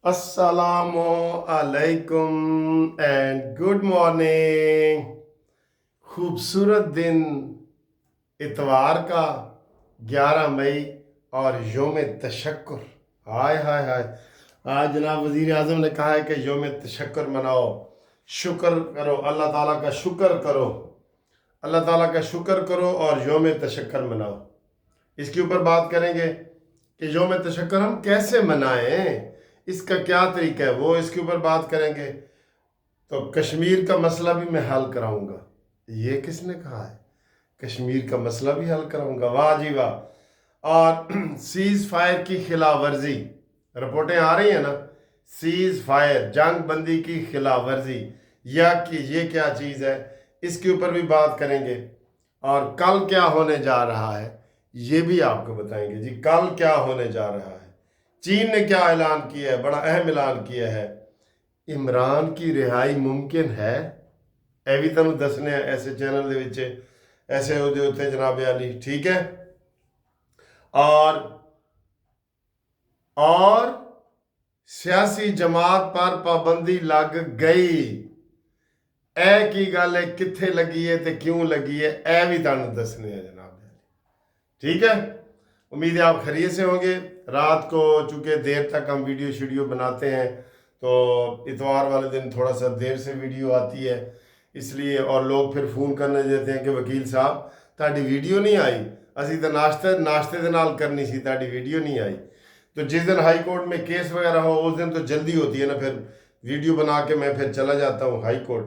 अस्सलामु अलैकुम and good morning. खूबसूरत दिन इतवार का 11 मई और योम तशक्कुर। हाय हाय हाय। आज जनाब वज़ीर आज़म ने कहा है कि योम तशक्कुर मनाओ, शुक्र करो, अल्लाह ताला का शुक्र करो, अल्लाह ताला का शुक्र करो और योम तशक्कुर मनाओ। इसके ऊपर बात करेंगे कि योम तशक्कुर हम कैसे मनाएं, इसका क्या तरीका है, वो इसके ऊपर बात करेंगे। तो कश्मीर का मसला भी मैं हल कराऊंगा। ये किसने कहा है? कश्मीर का मसला भी हल कराऊंगा, वाह जी वाह। और सीज फायर की खिलाफ वर्जी, रिपोर्टें आ रही हैं ना, सीज फायर जंग बंदी की खिलाफ वर्जी या कि ये क्या चीज़ है, इसके ऊपर भी बात करेंगे। और कल क्या होने जा रहा है ये भी आपको बताएंगे जी। कल क्या होने जा रहा है, चीन ने क्या ऐलान किया है, बड़ा अहम ऐलान किया है। इमरान की रिहाई मुमकिन है, ਇਹ ਵੀ ਤੁਹਾਨੂੰ ਦੱਸਣੇ ਆ ऐसे चैनल ਦੇ ਵਿੱਚ, ऐसे ਉਹਦੇ ਉੱਤੇ जनाब अली, ठीक है। और सियासी जमात पर पाबंदी लग गई। ਇਹ ਕੀ ਗੱਲ ਹੈ, ਕਿੱਥੇ ਲੱਗੀ ਹੈ ਤੇ ਕਿਉਂ ਲੱਗੀ है, ਇਹ ਵੀ ਤੁਹਾਨੂੰ ਦੱਸਣੇ ਆ जनाब अली, ठीक है। उम्मीद है आप खैरियत से होंगे। रात को चूँकि देर तक हम वीडियो बनाते हैं तो इतवार वाले दिन थोड़ा सा देर से वीडियो आती है, इसलिए। और लोग फिर फ़ोन करने देते हैं कि वकील साहब ਤੁਹਾਡੀ वीडियो नहीं आई, ਅਸੀਂ ਤਾਂ नाश्ते ਦੇ ਨਾਲ करनी सी, ਤੁਹਾਡੀ वीडियो नहीं आई। तो जिस दिन हाई कोर्ट में केस वगैरह हो उस दिन तो जल्दी होती है ना, फिर वीडियो बना के मैं फिर चला जाता हूँ हाई कोर्ट।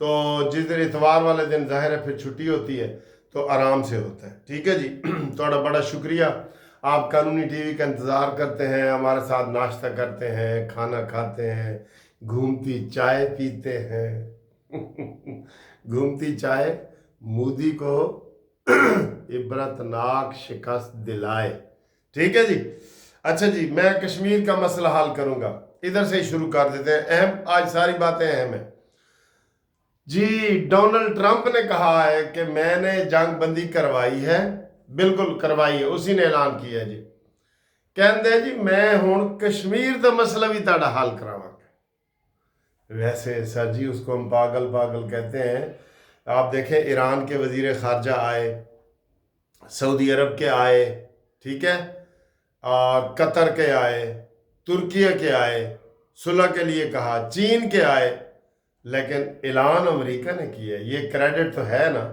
तो जिस दिन इतवार वाले दिन ज़ाहिर है फिर छुट्टी होती है तो आराम से होता है, ठीक है जी। थोड़ा बड़ा शुक्रिया, आप कानूनी टीवी का इंतज़ार करते हैं, हमारे साथ नाश्ता करते हैं, खाना खाते हैं, घूमती चाय पीते हैं। घूमती चाय मोदी को इबरतनाक शिकस्त दिलाए, ठीक है जी। अच्छा जी, मैं कश्मीर का मसला हल करूंगा, इधर से ही शुरू कर देते हैं। अहम, आज सारी बातें अहम हैं जी। डोनाल्ड ट्रंप ने कहा है कि मैंने जंग बंदी करवाई है, बिल्कुल करवाई है, उसी ने ऐलान किया है जी। कहते जी मैं हुण कश्मीर का मसला भी ताड़ा हल करावांगा। वैसे सर जी उसको हम पागल पागल कहते हैं। आप देखें, ईरान के वजीर खारजा आए, सऊदी अरब के आए, ठीक है, और कतर के आए, तुर्की के आए, सुलह के लिए कहा, चीन के आए, लेकिन ऐलान अमेरिका ने किया। ये क्रेडिट तो है ना,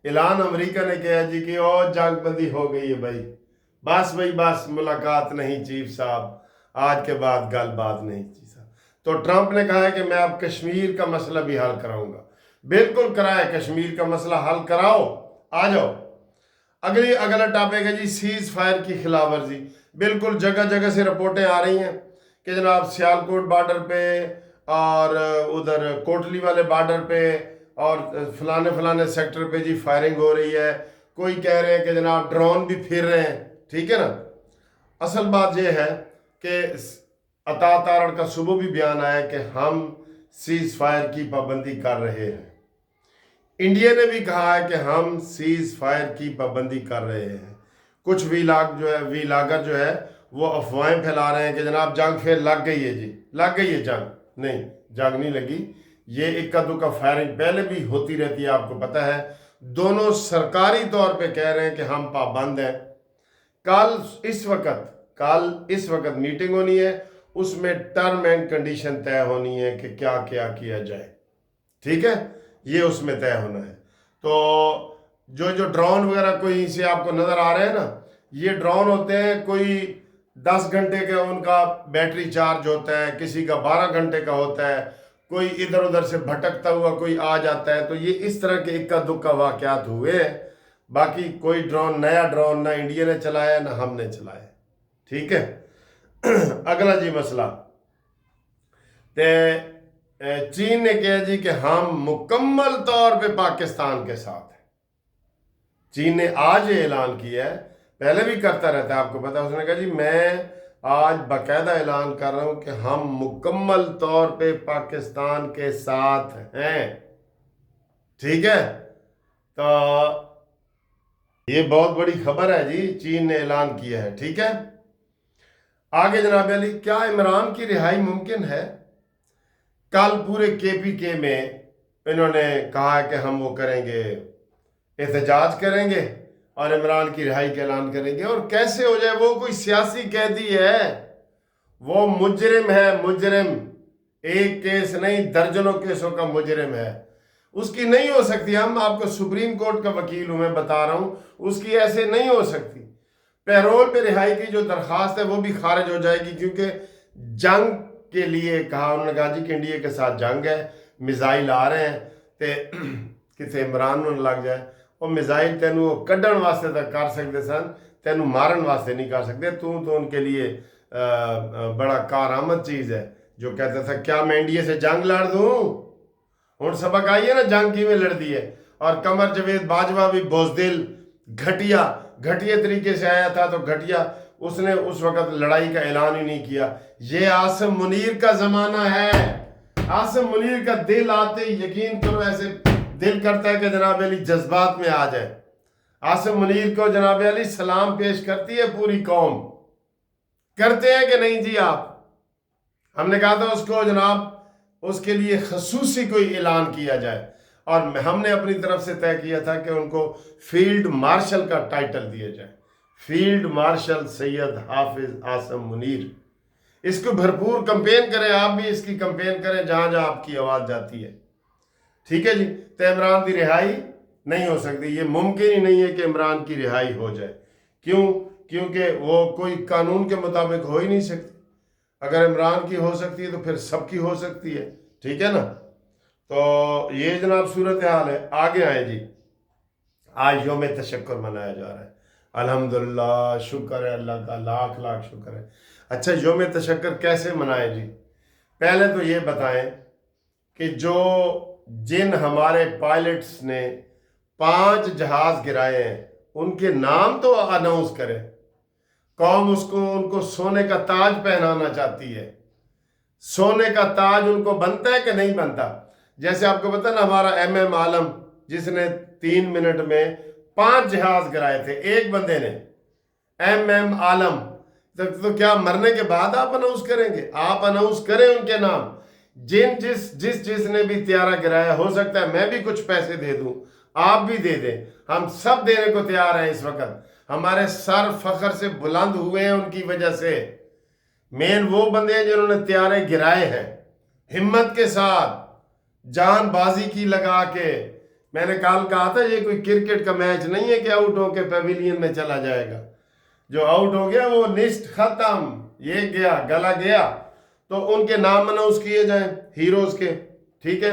ऐलान अमेरिका ने किया जी कि और जंग बंदी हो गई है भाई, बस भाई बस, मुलाकात नहीं चीफ साहब, आज के बाद गल बात नहीं चीफ साहब। तो ट्रंप ने कहा है कि मैं अब कश्मीर का मसला भी हल कराऊंगा। बिल्कुल कराए, कश्मीर का मसला हल कराओ, आ जाओ। अगला टॉपिक है जी, सीज फायर की खिलाफ वर्जी। बिल्कुल जगह जगह से रिपोर्टें आ रही हैं कि जनाब सियालकोट बॉर्डर पे और उधर कोटली वाले बॉर्डर पे और फलाने सेक्टर पे जी फायरिंग हो रही है। कोई कह रहे हैं कि जनाब ड्रोन भी फिर रहे हैं, ठीक है ना। असल बात यह है कि अता तारण का सुबह भी बयान आया कि हम सीज फायर की पाबंदी कर रहे हैं। इंडिया ने भी कहा है कि हम सीज फायर की पाबंदी कर रहे हैं। कुछ वीलागर जो है वो अफवाहें फैला रहे हैं कि जनाब जंग फिर लग गई है जी, लग गई है जंग। नहीं, जंग नहीं लगी, ये इक्का दुक्का फायरिंग पहले भी होती रहती है, आपको पता है। दोनों सरकारी तौर पे कह रहे हैं कि हम पाबंद हैं। कल इस वक्त मीटिंग होनी है, उसमें टर्म एंड कंडीशन तय होनी है कि क्या क्या किया जाए, ठीक है, ये उसमें तय होना है। तो जो ड्रोन वगैरह कोई से आपको नज़र आ रहे हैं ना, ये ड्रोन होते हैं, कोई 10 घंटे का उनका बैटरी चार्ज होता है, किसी का 12 घंटे का होता है, कोई इधर उधर से भटकता हुआ कोई आ जाता है। तो ये इस तरह के इक्का दुक्का वाक़यात हुए हैं। बाकी कोई नया ड्रोन ना इंडिया ने चलाया ना हमने चलाया, ठीक है। अगला जी मसला, ते चीन ने कहा जी कि हम मुकम्मल तौर पे पाकिस्तान के साथ हैं। चीन ने आज ये ऐलान किया है, पहले भी करता रहता है, आपको पता है। उसने कहा जी मैं आज बाकायदा ऐलान कर रहा हूं कि हम मुकम्मल तौर पे पाकिस्तान के साथ हैं, ठीक है। तो ये बहुत बड़ी खबर है जी, चीन ने ऐलान किया है, ठीक है। आगे जनाब अली, क्या इमरान की रिहाई मुमकिन है? कल पूरे KPK में इन्होंने कहा कि हम वो करेंगे, एहतजाज करेंगे और इमरान की रिहाई का ऐलान करेंगे। और कैसे हो जाए? वो कोई सियासी कैदी है, वो मुजरिम है, मुजरिम। एक केस नहीं, दर्जनों केसों का मुजरिम है, उसकी नहीं हो सकती। हम आपको सुप्रीम कोर्ट का वकील हूं, मैं बता रहा हूं, उसकी ऐसे नहीं हो सकती। पैरोल पे रिहाई की जो दरखास्त है वो भी खारिज हो जाएगी, क्योंकि जंग के लिए कहा, उन्होंने कहा जी कि इंडिया के साथ जंग है, मिसाइल आ रहे हैं ते कितने इमरान ਨੂੰ ਲੱਗ ਜਾਏ। ਉਹ मिसाइल तेनू ਕੱਢਣ वास्ते तक कर सकते सन, तेनू मारन वास्ते नहीं कर सकते। तू तो उनके लिए बड़ा कारामद चीज़ है। जो कहता था क्या मैं इंडिया से जंग लड़ दूँ, हुण सबक आई है ना जंग किवें लड़दी है। और कमर जवेद बाजवा भी बुज़दिल, घटिया तरीके से आया था, तो घटिया उसने उस वक़्त लड़ाई का ऐलान ही नहीं किया। ये आसिम मुनीर का ज़माना है। आसिम मुनीर का दिल आते ही, यकीन करो, ऐसे दिल करता है कि जनाब अली जज्बात में आ जाए। आसिम मुनीर को जनाब अली सलाम पेश करती है पूरी कौम। करते हैं कि नहीं जी आप? हमने कहा था उसको जनाब, उसके लिए खसूसी कोई ऐलान किया जाए, और हमने अपनी तरफ से तय किया था कि उनको फील्ड मार्शल का टाइटल दिया जाए, फील्ड मार्शल सैयद हाफिज आसिम मुनीर। इसको भरपूर कंपेन करें, आप भी इसकी कंपेन करें जहां जहां आपकी आवाज़ जाती है। ठीक है जी। तो इमरान की रिहाई नहीं हो सकती, ये मुमकिन ही नहीं है कि इमरान की रिहाई हो जाए। क्यों? क्योंकि वो कोई कानून के मुताबिक हो ही नहीं सकती। अगर इमरान की हो सकती है तो फिर सबकी हो सकती है। ठीक है ना? तो ये जनाब सूरत हाल है। आगे आए जी। आज यौम तशक्कुर मनाया जा रहा है। अल्हम्दुलिल्लाह, शुक्र है अल्लाह का, लाख लाख शुक्र है। अच्छा, यौम तशक्कुर कैसे मनाएं जी? पहले तो ये बताएं कि जिन हमारे पायलट्स ने 5 जहाज गिराए हैं, उनके नाम तो अनाउंस करें। कौम उनको सोने का ताज पहनाना चाहती है। सोने का ताज उनको बनता है कि नहीं बनता? जैसे आपको पता ना, हमारा MM आलम, जिसने 3 मिनट में 5 जहाज गिराए थे, एक बंदे ने, MM आलम। तो क्या मरने के बाद आप अनाउंस करेंगे? आप अनाउंस करें उनके नाम। जिसने भी त्यारा गिराया, हो सकता है मैं भी कुछ पैसे दे दूं, आप भी दे दें, हम सब देने को तैयार हैं। इस वक्त हमारे सर फखर से बुलंद हुए हैं उनकी वजह से। मेन वो बंदे हैं जिन्होंने त्यारे गिराए हैं, हिम्मत के साथ, जान बाजी की लगा के। मैंने कल कहा था ये कोई क्रिकेट का मैच नहीं है कि आउट होके पेविलियन में चला जाएगा। जो आउट हो गया वो लिस्ट खत्म, ये गया, गला गया। तो उनके नाम अनाउंस किए जाएं, हीरोज के। ठीक है?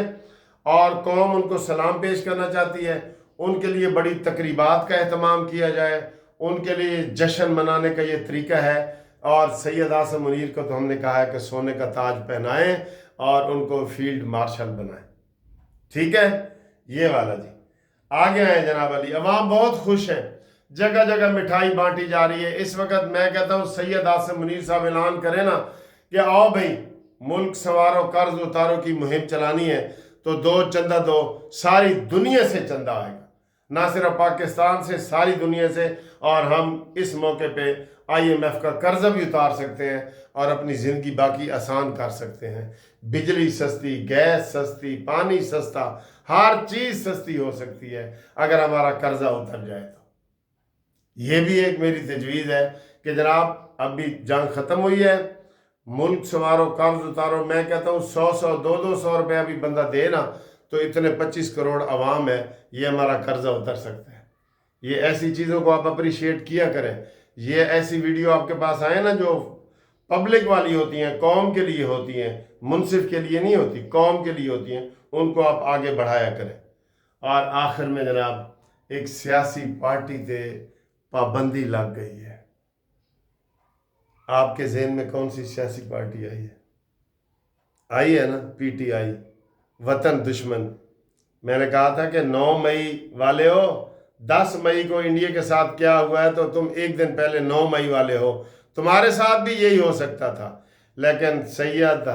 और कौम उनको सलाम पेश करना चाहती है, उनके लिए बड़ी तकरीबात का एहतमाम किया जाए, उनके लिए जश्न मनाने का ये तरीका है। और सैयद आसिम मुनीर को तो हमने कहा है कि सोने का ताज पहनाएं और उनको फील्ड मार्शल बनाएं। ठीक है? ये वाला जी। आगे आए जनाब अली, अवाम बहुत खुश है, जगह जगह मिठाई बांटी जा रही है। इस वक्त मैं कहता हूँ सैयद आसिम मुनीर साहब ऐलान करें ना कि आओ भाई, मुल्क संवारो, कर्ज उतारो की मुहिम चलानी है, तो 2 चंदा दो, सारी दुनिया से चंदा आएगा, ना सिर्फ पाकिस्तान से, सारी दुनिया से। और हम इस मौके पे IMF का कर्जा भी उतार सकते हैं और अपनी ज़िंदगी बाकी आसान कर सकते हैं। बिजली सस्ती, गैस सस्ती, पानी सस्ता, हर चीज़ सस्ती हो सकती है अगर हमारा कर्जा उतर जाए तो। ये भी एक मेरी तजवीज़ है कि जनाब अभी जंग ख़त्म हुई है, मुल्क संवारो, कर्ज उतारो। मैं कहता हूँ 100 200 रुपया भी बंदा दे ना, तो इतने 25 करोड़ अवाम है, ये हमारा कर्जा उतर सकता है। ये ऐसी चीज़ों को आप अप्रिशिएट किया करें। ये ऐसी वीडियो आपके पास आए ना जो पब्लिक वाली होती हैं, कौम के लिए होती हैं, मुनसिफ के लिए नहीं होती, कौम के लिए होती हैं, उनको आप आगे बढ़ाया करें। और आखिर में जनाब एक सियासी पार्टी से पाबंदी लग गई है। आपके जहन में कौन सी सियासी पार्टी आई है? आई है ना, PTI, वतन दुश्मन। मैंने कहा था कि 9 मई वाले हो, 10 मई को इंडिया के साथ क्या हुआ है, तो तुम एक दिन पहले 9 मई वाले हो। तुम्हारे साथ भी यही हो सकता था, लेकिन सैयद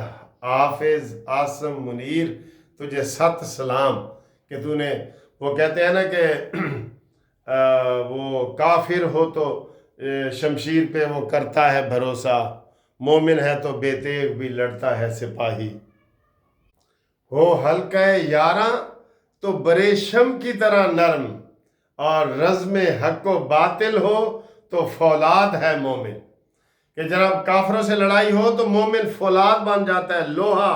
हाफिज आसिम मुनीर, तुझे सत सलाम कि तूने, वो कहते हैं ना कि वो काफिर हो तो शमशीर पे वो करता है भरोसा, मोमिन है तो बेतेग भी लड़ता है सिपाही। हो हल्का यारा तो बरेशम की तरह नरम, और रज़्म हक व बातिल हो तो फौलाद है मोमिन। कि जब काफरों से लड़ाई हो तो मोमिन फौलाद बन जाता है, लोहा।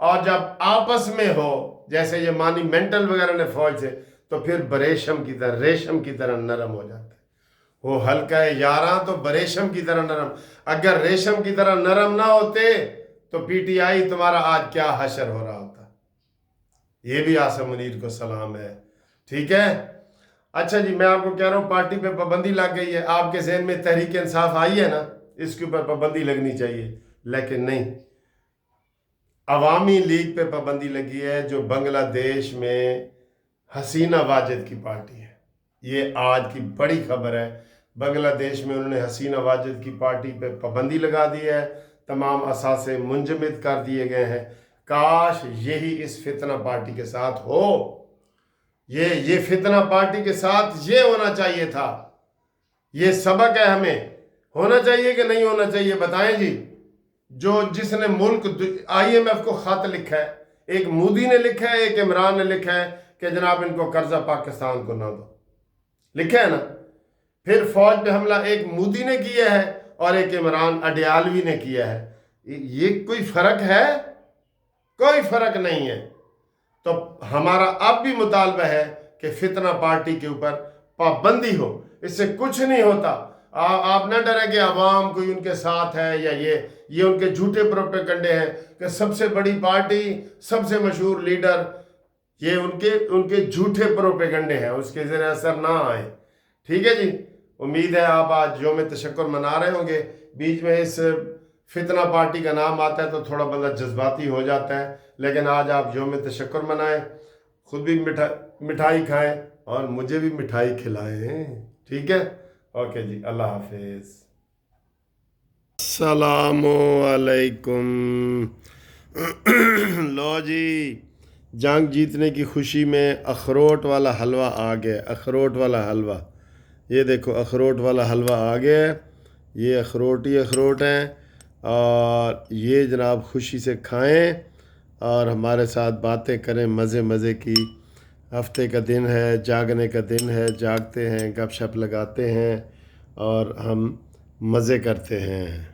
और जब आपस में हो, जैसे ये मानी मेंटल वगैरह ने फौज से, तो फिर बरेशम की तरह, रेशम की तरह नरम हो जाता है। वो हल्का है यारा तो बरेशम की तरह नरम। अगर रेशम की तरह नरम ना होते तो पीटीआई तुम्हारा आज क्या हशर हो रहा होता। ये भी आसम मुनीर को सलाम है, ठीक है। अच्छा जी, मैं आपको कह रहा हूँ पार्टी पे पाबंदी लग गई है। आपके जहन में तहरीक इंसाफ आई है ना, इसके ऊपर पाबंदी लगनी चाहिए, लेकिन नहीं। अवामी लीग पे पाबंदी लगी है, जो बांग्लादेश में हसीना वाजिद की पार्टी है। ये आज की बड़ी खबर है। बांग्लादेश में उन्होंने हसीना वाजिद की पार्टी पे पाबंदी लगा दी है, तमाम असासे मुंजमद कर दिए गए हैं। काश यही इस फितना पार्टी के साथ हो। ये फितना पार्टी के साथ ये होना चाहिए था। ये सबक है हमें। होना चाहिए कि नहीं होना चाहिए, बताएं जी। जिसने मुल्क IMF को खत लिखा है, एक मोदी ने लिखा है, एक इमरान ने लिखा है कि जनाब इनको कर्जा पाकिस्तान को ना दो, लिखा है ना। फिर फौज पे हमला एक मोदी ने किया है और एक इमरान अडयालवी ने किया है। ये कोई फर्क है? कोई फर्क नहीं है। तो हमारा अब भी मुतालबा है कि फितना पार्टी के ऊपर पाबंदी हो। इससे कुछ नहीं होता। आप ना डरें कि अवाम कोई उनके साथ है, या ये उनके झूठे प्रोपेगंडे हैं कि सबसे बड़ी पार्टी, सबसे मशहूर लीडर, ये उनके झूठे प्रोपेगंडे हैं, उसके ज़रिए असर ना आए, ठीक है जी। उम्मीद है आप आज यौम तशक्कुर मना रहे होंगे। बीच में इस फितना पार्टी का नाम आता है तो थोड़ा बंदा जज्बाती हो जाता है, लेकिन आज आप यौम तशक्कुर मनाएं, खुद भी मिठाई खाएं और मुझे भी मिठाई खिलाएं, ठीक है। ओके जी, अल्लाह हाफिज़। अस्सलामु अलैकुम। लो जी, जंग जीतने की खुशी में अखरोट वाला हलवा आ गया। अखरोट वाला हलवा, ये देखो अखरोट वाला हलवा आ गया है। ये अखरोट ही अखरोट हैं, और ये जनाब खुशी से खाएं और हमारे साथ बातें करें मज़े मज़े की। हफ्ते का दिन है, जागने का दिन है, जागते हैं, गपशप लगाते हैं और हम मज़े करते हैं।